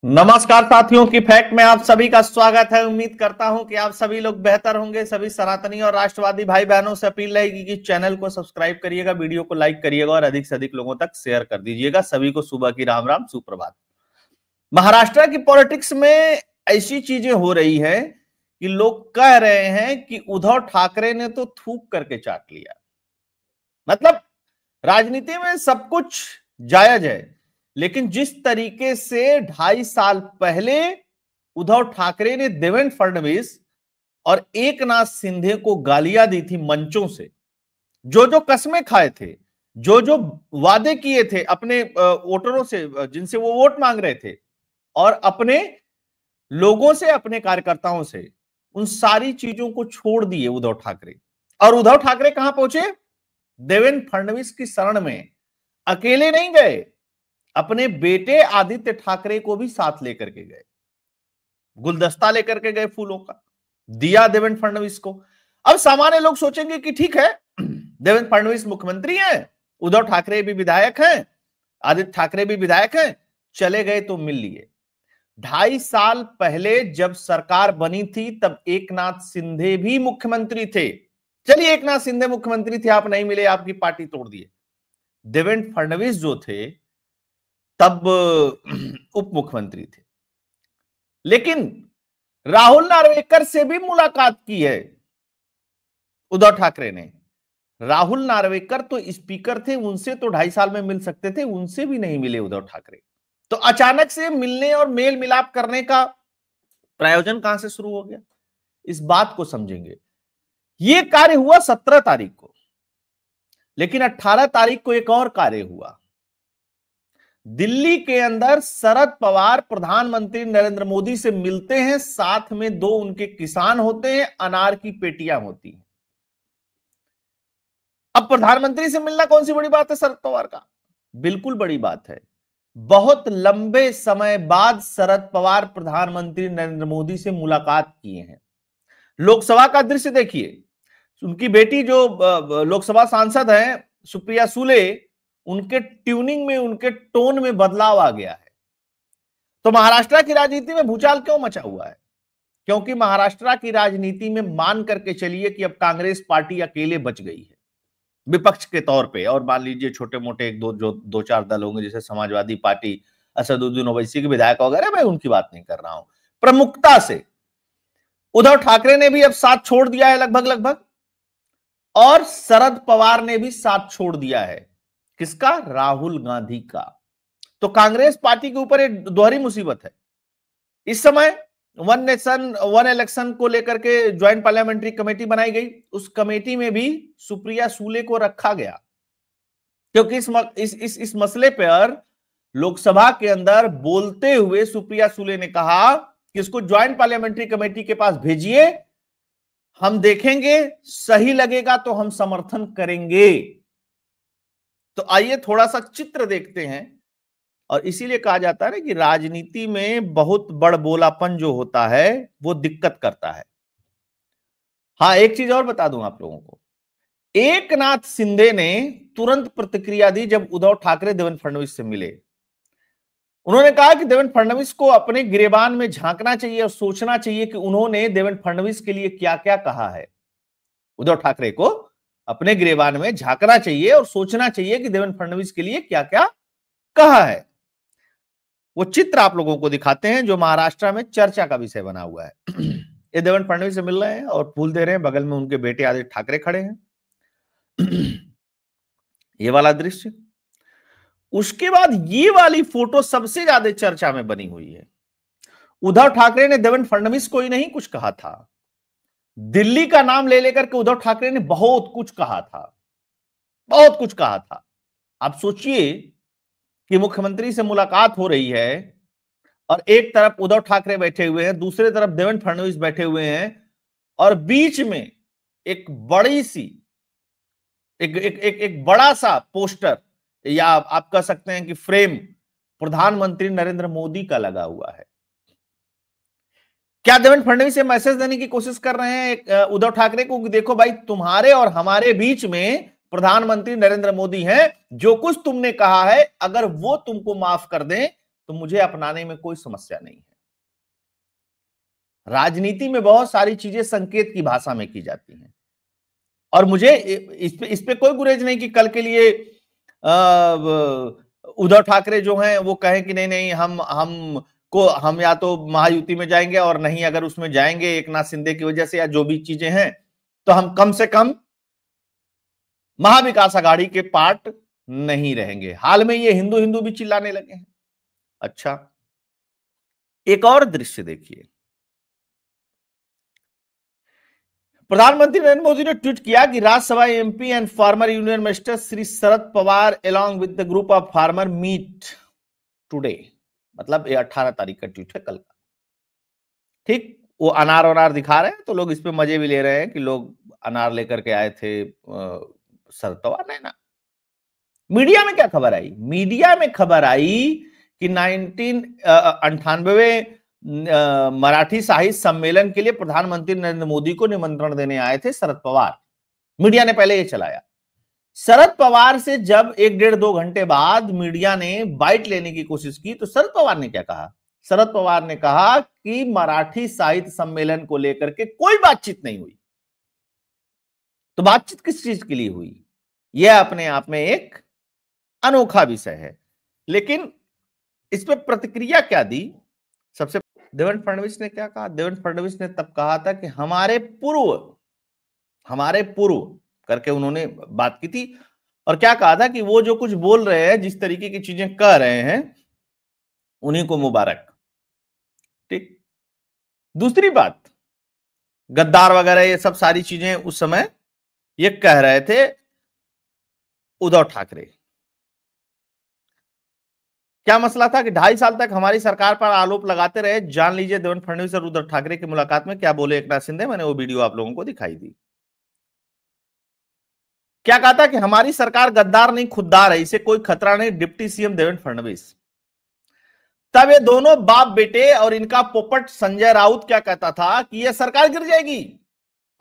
नमस्कार साथियों की फैक्ट में आप सभी का स्वागत है। उम्मीद करता हूं कि आप सभी लोग बेहतर होंगे। सभी सनातनी और राष्ट्रवादी भाई बहनों से अपील रहेगी कि चैनल को सब्सक्राइब करिएगा, वीडियो को लाइक करिएगा और अधिक से अधिक लोगों तक शेयर कर दीजिएगा। सभी को सुबह की राम राम, सुप्रभात। महाराष्ट्र की पॉलिटिक्स में ऐसी चीजें हो रही है कि लोग कह रहे हैं कि उद्धव ठाकरे ने तो थूक करके चाट लिया। मतलब राजनीति में सब कुछ जायज है, लेकिन जिस तरीके से 2.5 साल पहले उद्धव ठाकरे ने देवेंद्र फडणवीस और एकनाथ शिंदे को गालियां दी थी मंचों से, जो जो कस्में खाए थे, जो जो वादे किए थे अपने वोटरों से जिनसे वो वोट मांग रहे थे और अपने लोगों से, अपने कार्यकर्ताओं से, उन सारी चीजों को छोड़ दिए उद्धव ठाकरे। और उद्धव ठाकरे कहां पहुंचे? देवेंद्र फडणवीस की शरण में। अकेले नहीं गए, अपने बेटे आदित्य ठाकरे को भी साथ लेकर के गए। गुलदस्ता लेकर के गए, फूलों का दिया देवेंद्र फडणवीस को। अब सामान्य लोग सोचेंगे कि ठीक है, देवेंद्र फडणवीस मुख्यमंत्री हैं, उद्धव ठाकरे भी विधायक हैं, आदित्य ठाकरे भी विधायक हैं, चले गए तो मिल लिए। 2.5 साल पहले जब सरकार बनी थी तब एकनाथ शिंदे भी मुख्यमंत्री थे। चलिए, एकनाथ शिंदे मुख्यमंत्री थे, आप नहीं मिले, आपकी पार्टी तोड़ दिए। देवेंद्र फडणवीस जो थे तब उप मुख्यमंत्री थे, लेकिन राहुल नार्वेकर से भी मुलाकात की है उद्धव ठाकरे ने। राहुल नार्वेकर तो स्पीकर थे, उनसे तो 2.5 साल में मिल सकते थे, उनसे भी नहीं मिले उद्धव ठाकरे। तो अचानक से मिलने और मेल मिलाप करने का प्रायोजन कहां से शुरू हो गया, इस बात को समझेंगे। यह कार्य हुआ 17 तारीख को, लेकिन 18 तारीख को एक और कार्य हुआ। दिल्ली के अंदर शरद पवार प्रधानमंत्री नरेंद्र मोदी से मिलते हैं, साथ में 2 उनके किसान होते हैं, अनार की पेटियां होती हैं। अब प्रधानमंत्री से मिलना कौन सी बड़ी बात है शरद पवार का? बिल्कुल बड़ी बात है। बहुत लंबे समय बाद शरद पवार प्रधानमंत्री नरेंद्र मोदी से मुलाकात किए हैं। लोकसभा का दृश्य देखिए, उनकी बेटी जो लोकसभा सांसद हैं सुप्रिया सुले, उनके ट्यूनिंग में, उनके टोन में बदलाव आ गया है। तो महाराष्ट्र की राजनीति में भूचाल क्यों मचा हुआ है? क्योंकि महाराष्ट्र की राजनीति में मान करके चलिए कि अब कांग्रेस पार्टी अकेले बच गई है विपक्ष के तौर पे, और मान लीजिए छोटे मोटे एक दो चार दल होंगे, जैसे समाजवादी पार्टी, असदुद्दीन ओवैसी के विधायक वगैरह, मैं उनकी बात नहीं कर रहा हूं। प्रमुखता से उद्धव ठाकरे ने भी अब साथ छोड़ दिया है लगभग, और शरद पवार ने भी साथ छोड़ दिया है। किसका? राहुल गांधी का। तो कांग्रेस पार्टी के ऊपर एक दोहरी मुसीबत है इस समय। वन नेशन वन इलेक्शन को लेकर के ज्वाइंट पार्लियामेंट्री कमेटी बनाई गई, उस कमेटी में भी सुप्रिया सुले को रखा गया, क्योंकि इस मसले पर लोकसभा के अंदर बोलते हुए सुप्रिया सुले ने कहा कि इसको ज्वाइंट पार्लियामेंट्री कमेटी के पास भेजिए, हम देखेंगे, सही लगेगा तो हम समर्थन करेंगे। तो आइए थोड़ा सा चित्र देखते हैं। और इसीलिए कहा जाता है ना कि राजनीति में बहुत बड़बोलापन जो होता है वो दिक्कत करता है। हाँ, एक चीज और बता दूं आप लोगों को, एकनाथ शिंदे ने तुरंत प्रतिक्रिया दी जब उद्धव ठाकरे देवेंद्र फडणवीस से मिले। उन्होंने कहा कि देवेंद्र फडणवीस को अपने गिरेबान में झांकना चाहिए और सोचना चाहिए कि उन्होंने देवेंद्र फडणवीस के लिए क्या क्या कहा है। उद्धव ठाकरे को अपने गिरेबान में झांकना चाहिए और सोचना चाहिए कि देवेंद्र फडणवीस के लिए क्या क्या कहा है। वो चित्र आप लोगों को दिखाते हैं जो महाराष्ट्र में चर्चा का विषय बना हुआ है। ये देवेंद्र फडणवीस से मिल रहे हैं और फूल दे रहे हैं, बगल में उनके बेटे आदित्य ठाकरे खड़े हैं। ये वाला दृश्य। उसके बाद ये वाली फोटो सबसे ज्यादा चर्चा में बनी हुई है। उद्धव ठाकरे ने देवेंद्र फडणवीस को ही नहीं कुछ कहा था, दिल्ली का नाम ले लेकर के उद्धव ठाकरे ने बहुत कुछ कहा था, बहुत कुछ कहा था। आप सोचिए कि मुख्यमंत्री से मुलाकात हो रही है और एक तरफ उद्धव ठाकरे बैठे हुए हैं, दूसरे तरफ देवेंद्र फडणवीस बैठे हुए हैं, और बीच में एक बड़ी सी एक बड़ा सा पोस्टर, या आप कह सकते हैं कि फ्रेम, प्रधानमंत्री नरेंद्र मोदी का लगा हुआ है। क्या देवेंद्र फडणवीस से मैसेज देने की कोशिश कर रहे हैं उद्धव ठाकरे को कि देखो भाई, तुम्हारे और हमारे बीच में प्रधानमंत्री नरेंद्र मोदी हैं, जो कुछ तुमने कहा है अगर वो तुमको माफ कर दें तो मुझे अपनाने में कोई समस्या नहीं है। राजनीति में बहुत सारी चीजें संकेत की भाषा में की जाती हैं और मुझे इस पे कोई गुरेज नहीं कि कल के लिए उद्धव ठाकरे जो हैं वो कहें कि नहीं नहीं हम या तो महायुति में जाएंगे और नहीं अगर उसमें जाएंगे एक नाथ शिंदे की वजह से या जो भी चीजें हैं तो हम कम से कम महाविकास आघाड़ी के पार्ट नहीं रहेंगे। हाल में ये हिंदू हिंदू भी चिल्लाने लगे हैं। अच्छा, एक और दृश्य देखिए। प्रधानमंत्री नरेंद्र मोदी ने ट्वीट किया कि Rajya Sabha MP and farmer union minister Shri Sharad Pawar along with the group of farmer meet today. मतलब ये 18 तारीख का ट्वीट है, कल का। ठीक, वो अनार वनार दिखा रहे हैं तो लोग इस पे मजे भी ले रहे हैं कि लोग अनार लेकर के आए थे शरद पवार ने ना। मीडिया में क्या खबर आई? मीडिया में खबर आई कि 1998वें मराठी साहित्य सम्मेलन के लिए प्रधानमंत्री नरेंद्र मोदी को निमंत्रण देने आए थे शरद पवार। मीडिया ने पहले ये चलाया। शरद पवार से जब 1-1.5-2 घंटे बाद मीडिया ने बाइट लेने की कोशिश की तो शरद पवार ने क्या कहा? शरद पवार ने कहा कि मराठी साहित्य सम्मेलन को लेकर के कोई बातचीत नहीं हुई। तो बातचीत किस चीज के लिए हुई? यह अपने आप में एक अनोखा विषय है। लेकिन इस पर प्रतिक्रिया क्या दी? सबसे देवेंद्र फडणवीस ने क्या कहा? देवेंद्र फडणवीस ने तब कहा था कि हमारे पूर्व करके उन्होंने बात की थी और क्या कहा था कि वो जो कुछ बोल रहे हैं, जिस तरीके की चीजें कह रहे हैं, उन्हीं को मुबारक। ठीक, दूसरी बात, गद्दार वगैरह ये सब सारी चीजें उस समय ये कह रहे थे उद्धव ठाकरे। क्या मसला था कि 2.5 साल तक हमारी सरकार पर आरोप लगाते रहे। जान लीजिए देवेंद्र फडणवीस और उद्धव ठाकरे की मुलाकात में क्या बोले एक नाथ शिंदे। मैंने वो वीडियो आप लोगों को दिखाई दी। क्या कहा था कि हमारी सरकार गद्दार नहीं खुददार है, इसे कोई खतरा नहीं, डिप्टी सीएम देवेंद्र फडणवीस। तब ये दोनों बाप बेटे और इनका पोपट संजय राउत क्या कहता था कि यह सरकार गिर जाएगी,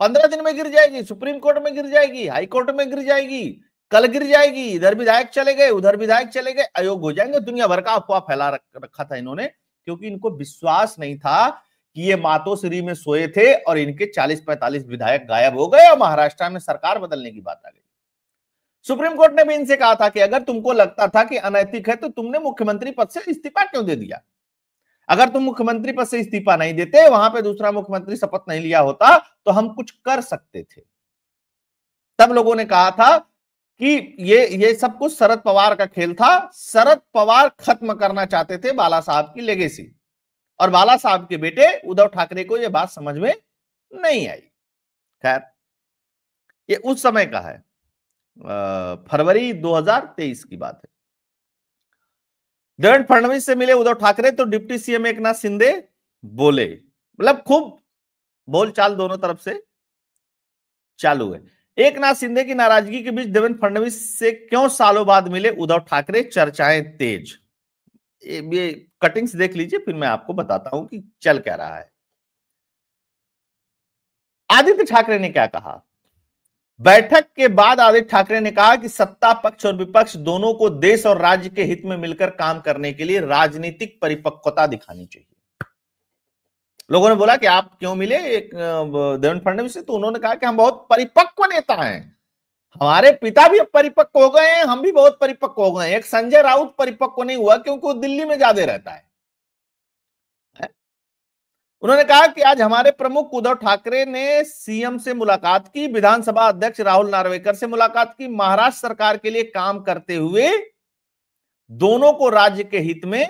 15 दिन में गिर जाएगी, सुप्रीम कोर्ट में गिर जाएगी, हाई कोर्ट में गिर जाएगी, कल गिर जाएगी, इधर विधायक चले गए उधर विधायक चले गए, अयोग्य हो जाएंगे। दुनिया भर का अफवाह फैला रखा था इन्होंने, क्योंकि इनको विश्वास नहीं था कि ये मातोश्री में सोए थे और इनके 40-45 विधायक गायब हो गए और महाराष्ट्र में सरकार बदलने की बात आ गई। सुप्रीम कोर्ट ने भी इनसे कहा था कि अगर तुमको लगता था कि अनैतिक है तो तुमने मुख्यमंत्री पद से इस्तीफा क्यों दे दिया? अगर तुम मुख्यमंत्री पद से इस्तीफा नहीं देते, वहां पे दूसरा मुख्यमंत्री शपथ नहीं लिया होता तो हम कुछ कर सकते थे। तब लोगों ने कहा था कि ये सब कुछ शरद पवार का खेल था। शरद पवार खत्म करना चाहते थे बाला साहब की लेगेसी और बाला साहब के बेटे उद्धव ठाकरे को यह बात समझ में नहीं आई। खैर, ये उस समय का है, फरवरी 2023 की बात है। देवेंद्र फडणवीस से मिले उद्धव ठाकरे तो डिप्टी सीएम एक नाथ शिंदे बोले, मतलब खूब बोलचाल दोनों तरफ से चालू है। एक नाथ शिंदे की नाराजगी के बीच देवेंद्र फडणवीस से क्यों सालों बाद मिले उद्धव ठाकरे, चर्चाएं तेज। ये कटिंग्स देख लीजिए, फिर मैं आपको बताता हूं कि चल क्या रहा है। आदित्य ठाकरे ने क्या कहा? बैठक के बाद आदित्य ठाकरे ने कहा कि सत्ता पक्ष और विपक्ष दोनों को देश और राज्य के हित में मिलकर काम करने के लिए राजनीतिक परिपक्वता दिखानी चाहिए। लोगों ने बोला कि आप क्यों मिले देवेंद्र फडणवीस से, तो उन्होंने कहा कि हम बहुत परिपक्व नेता हैं, हमारे पिता भी अब परिपक्व हो गए हैं, हम भी बहुत परिपक्व हो गए हैं। एक संजय राउत परिपक्व नहीं हुआ क्योंकि वो दिल्ली में ज्यादा रहता है। उन्होंने कहा कि आज हमारे प्रमुख उद्धव ठाकरे ने सीएम से मुलाकात की, विधानसभा अध्यक्ष राहुल नार्वेकर से मुलाकात की, महाराष्ट्र सरकार के लिए काम करते हुए दोनों को राज्य के हित में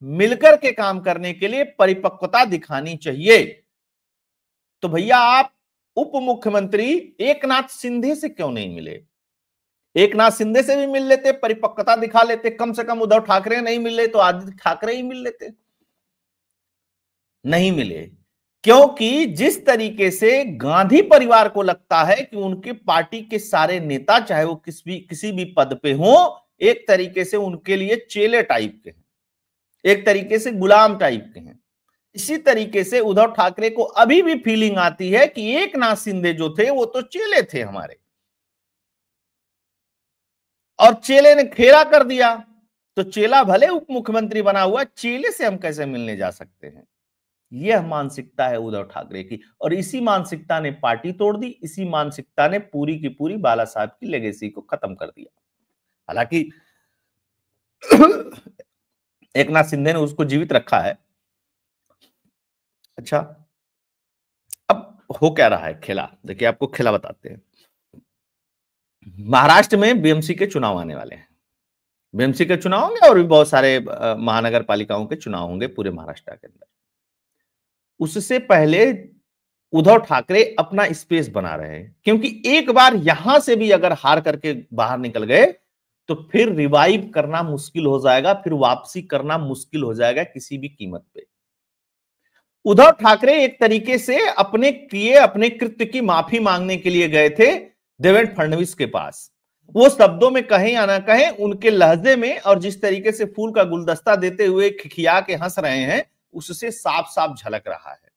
मिलकर के काम करने के लिए परिपक्वता दिखानी चाहिए। तो भैया आप उप मुख्यमंत्री एक नाथ शिंदे से क्यों नहीं मिले? एक नाथ शिंदे से भी मिल लेते, परिपक्वता दिखा लेते। कम से कम उद्धव ठाकरे नहीं मिले तो आदित्य ठाकरे ही मिल लेते। नहीं मिले क्योंकि जिस तरीके से गांधी परिवार को लगता है कि उनके पार्टी के सारे नेता, चाहे वो किसी भी पद पे हो, एक तरीके से उनके लिए चेले टाइप के हैं, एक तरीके से गुलाम टाइप के हैं। इसी तरीके से उद्धव ठाकरे को अभी भी फीलिंग आती है कि एक नाथ शिंदे जो थे वो तो चेले थे हमारे, और चेले ने खेला कर दिया तो चेला भले उप मुख्यमंत्री बना हुआ, चेले से हम कैसे मिलने जा सकते हैं? यह मानसिकता है उद्धव ठाकरे की, और इसी मानसिकता ने पार्टी तोड़ दी, इसी मानसिकता ने पूरी की पूरी बाला साहब की लेगेसी को खत्म कर दिया। हालांकि एकनाथ शिंदे ने उसको जीवित रखा है। अच्छा, अब हो क्या रहा है खेला, देखिए आपको खेला बताते हैं। महाराष्ट्र में बीएमसी के चुनाव आने वाले हैं। बीएमसी के चुनाव होंगे और भी बहुत सारे महानगर पालिकाओं के चुनाव होंगे पूरे महाराष्ट्र के अंदर। उससे पहले उद्धव ठाकरे अपना स्पेस बना रहे हैं, क्योंकि एक बार यहां से भी अगर हार करके बाहर निकल गए तो फिर रिवाइव करना मुश्किल हो जाएगा, फिर वापसी करना मुश्किल हो जाएगा किसी भी कीमत पे। उद्धव ठाकरे एक तरीके से अपने किए अपने कृत्य की माफी मांगने के लिए गए थे देवेंद्र फडणवीस के पास। वो शब्दों में कहें या ना कहें, उनके लहजे में और जिस तरीके से फूल का गुलदस्ता देते हुए खिखिया के हंस रहे हैं, उससे साफ साफ झलक रहा है।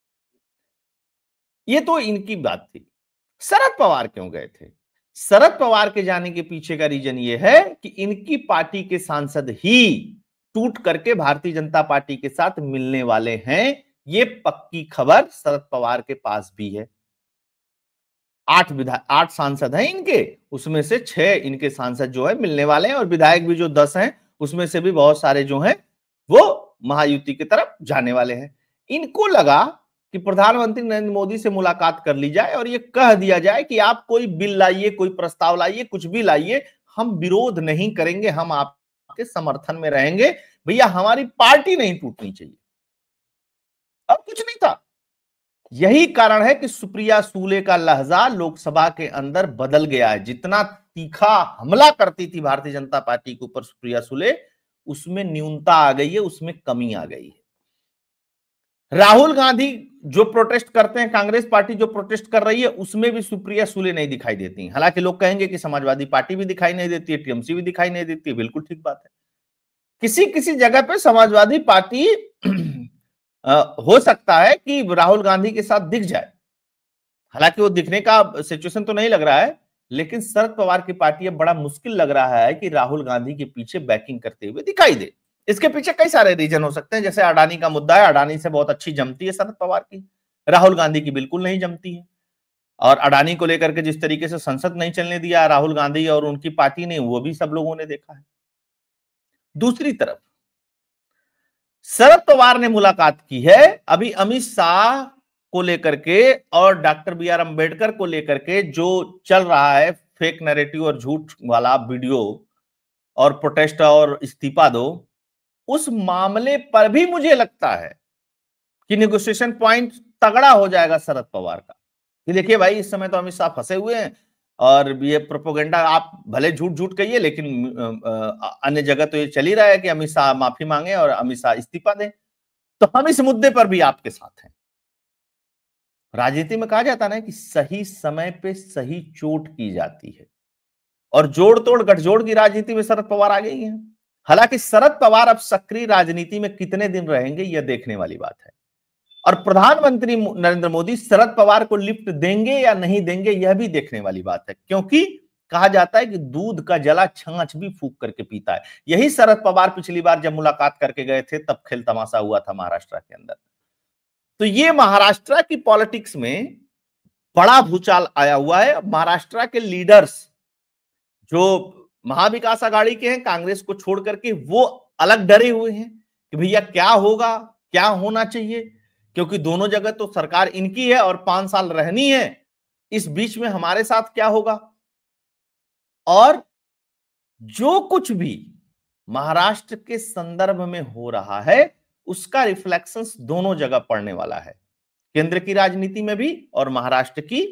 ये तो इनकी बात थी। शरद पवार क्यों गए थे? शरद पवार के जाने के पीछे का रीजन ये है कि इनकी पार्टी के सांसद ही टूट करके भारतीय जनता पार्टी के साथ मिलने वाले हैं। ये पक्की खबर शरद पवार के पास भी है। 8 सांसद हैं इनके, उसमें से 6 इनके सांसद जो है मिलने वाले हैं, और विधायक भी जो 10 हैं उसमें से भी बहुत सारे जो हैं वो महायुति की तरफ जाने वाले हैं। इनको लगा कि प्रधानमंत्री नरेंद्र मोदी से मुलाकात कर ली जाए और ये कह दिया जाए कि आप कोई बिल लाइए, कोई प्रस्ताव लाइए, कुछ भी लाइए, हम विरोध नहीं करेंगे, हम आपके समर्थन में रहेंगे, भैया हमारी पार्टी नहीं टूटनी चाहिए। और कुछ नहीं था। यही कारण है कि सुप्रिया सूले का लहजा लोकसभा के अंदर बदल गया है। जितना तीखा हमला करती थी भारतीय जनता पार्टी के ऊपर सुप्रिया सूले, उसमें न्यूनता आ गई है, उसमें कमी आ गई है। राहुल गांधी जो प्रोटेस्ट करते हैं, कांग्रेस पार्टी जो प्रोटेस्ट कर रही है, उसमें भी सुप्रिया सूले नहीं दिखाई देती। हालांकि लोग कहेंगे कि समाजवादी पार्टी भी दिखाई नहीं देती है, टीएमसी भी दिखाई नहीं देती है, बिल्कुल ठीक बात है। किसी किसी जगह पे समाजवादी पार्टी हो सकता है कि राहुल गांधी के साथ दिख जाए, हालांकि वो दिखने का सिचुएशन तो नहीं लग रहा है, लेकिन शरद पवार की पार्टी अब बड़ा मुश्किल लग रहा है कि राहुल गांधी के पीछे बैकिंग करते हुए दिखाई दे। इसके पीछे कई सारे रीजन हो सकते हैं, जैसे अडानी का मुद्दा है, अडानी से बहुत अच्छी जमती है शरद पवार की, राहुल गांधी की बिल्कुल नहीं जमती है। और अडानी को लेकर के जिस तरीके से संसद नहीं चलने दिया राहुल गांधी और उनकी पार्टी ने, वो भी सब लोगों ने देखा है। दूसरी तरफ शरद पवार ने मुलाकात की है अभी अमित शाह को लेकर के और डॉक्टर बी आर अम्बेडकर को लेकर के जो चल रहा है फेक नैरेटिव और झूठ वाला वीडियो और प्रोटेस्ट और इस्तीफा दो, उस मामले पर भी मुझे लगता है कि नेगोशिएशन पॉइंट तगड़ा हो जाएगा शरद पवार का। कि देखिए भाई, इस समय तो अमित शाह फंसे हुए हैं और ये प्रोपोगेंडा आप भले झूठ झूठ कहिए, लेकिन अन्य जगह तो ये चल ही रहा है कि अमित शाह माफी मांगे और अमित शाह इस्तीफा दें, तो हम इस मुद्दे पर भी आपके साथ हैं। राजनीति में कहा जाता है ना कि सही समय पे सही चोट की जाती है, और जोड़ तोड़ गठजोड़ की राजनीति में शरद पवार आ गई है। हालांकि शरद पवार अब सक्रिय राजनीति में कितने दिन रहेंगे यह देखने वाली बात है, और प्रधानमंत्री नरेंद्र मोदी शरद पवार को लिफ्ट देंगे या नहीं देंगे यह भी देखने वाली बात है, क्योंकि कहा जाता है कि दूध का जला छाछ भी फूंक करके पीता है। यही शरद पवार पिछली बार जब मुलाकात करके गए थे तब खेल तमाशा हुआ था महाराष्ट्र के अंदर। तो ये महाराष्ट्र की पॉलिटिक्स में बड़ा भूचाल आया हुआ है। महाराष्ट्र के लीडर्स जो महाविकास आघाड़ी के हैं, कांग्रेस को छोड़ करके, वो अलग डरे हुए हैं कि भैया क्या होगा, क्या होना चाहिए, क्योंकि दोनों जगह तो सरकार इनकी है और 5 साल रहनी है, इस बीच में हमारे साथ क्या होगा। और जो कुछ भी महाराष्ट्र के संदर्भ में हो रहा है उसका रिफ्लेक्शंस दोनों जगह पड़ने वाला है, केंद्र की राजनीति में भी और महाराष्ट्र की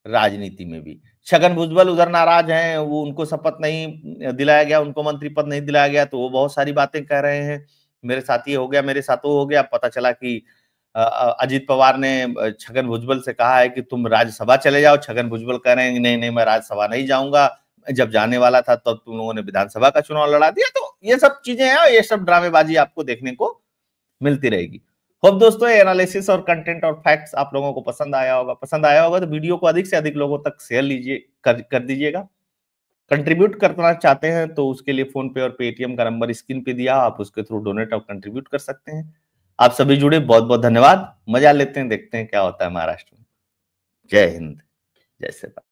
राजनीति में भी। छगन भुजबल उधर नाराज हैं, वो उनको शपथ नहीं दिलाया गया, उनको मंत्री पद नहीं दिलाया गया, तो वो बहुत सारी बातें कह रहे हैं, मेरे साथ ये हो गया, मेरे साथ वो हो गया। पता चला कि अजित पवार ने छगन भुजबल से कहा है कि तुम राज्यसभा चले जाओ। छगन भुजबल कह रहे हैं नहीं नहीं, मैं राज्यसभा नहीं जाऊंगा, जब जाने वाला था तब तुम लोगों ने विधानसभा का चुनाव लड़ा दिया। तो ये सब चीजें हैं, ये सब ड्रामेबाजी आपको देखने को मिलती रहेगी। होप दोस्तों ये एनालिसिस और कंटेंट और फैक्ट्स आप लोगों को पसंद आया होगा तो वीडियो को अधिक से अधिक लोगों तक शेयर लीजिए कर दीजिएगा। कंट्रीब्यूट करना चाहते हैं तो उसके लिए फोन पे और पेटीएम का नंबर स्क्रीन पे दिया, आप उसके थ्रू डोनेट और कंट्रीब्यूट कर सकते हैं। आप सभी जुड़े, बहुत बहुत धन्यवाद। मजा लेते हैं, देखते हैं क्या होता है महाराष्ट्र में। जय हिंद, जय सेवा।